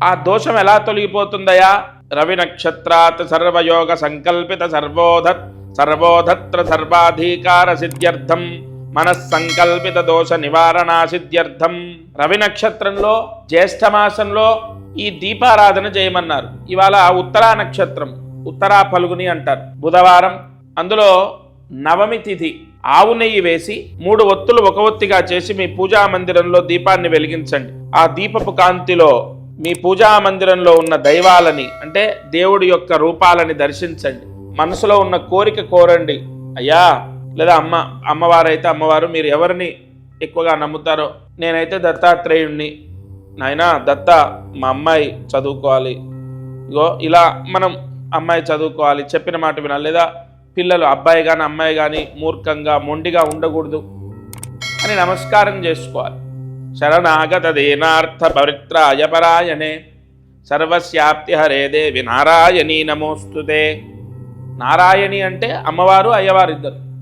ఆ దోషం ఎలా తొలగిపోతుందయా? రవి నక్షత్రాత్ సర్వయోగ సంకల్పిత సర్వోధత్ర సర్వాధికార సిద్ధ్యర్థం మనస్సంకల్పిత దోష నివారణా సిద్ధ్యర్థం. రవి నక్షత్రంలో జ్యేష్ఠమాసంలో ఈ దీపారాధన చేయమన్నారు. ఇవాళ ఉత్తరా నక్షత్రం, ఉత్తరా ఫల్గుని అంటారు, బుధవారం. అందులో నవమి తిథి. ఆవు నెయ్యి వేసి 3 ఒత్తులు ఒక ఒత్తిగా చేసి మీ పూజా మందిరంలో దీపాన్ని వెలిగించండి. ఆ దీపపు కాంతిలో మీ పూజా మందిరంలో ఉన్న దైవాలని, అంటే దేవుడి యొక్క రూపాలని దర్శించండి. మనసులో ఉన్న కోరిక కోరండి. అయ్యా, లేదా అమ్మవారైతే అమ్మవారు, మీరు ఎవరిని ఎక్కువగా నమ్ముతారో. నేనైతే దత్తాత్రేయుణ్ణి. నాయనా దత్త, మా అమ్మాయి చదువుకోవాలి, ఇగో ఇలా మనం అమ్మాయి చదువుకోవాలి, చెప్పిన మాట వినాలి. లేదా పిల్లలు, అబ్బాయి కానీ అమ్మాయి కానీ మూర్ఖంగా మొండిగా ఉండకూడదు అని నమస్కారం చేసుకోవాలి. శరణాగత దేనార్థ పవిత్రాయ పరాయణే సర్వస్యాప్తి హరే దేవి నారాయణీ నమోస్తుతే. నారాయణి అంటే అమ్మవారు, అయ్యవారు ఇద్దరు.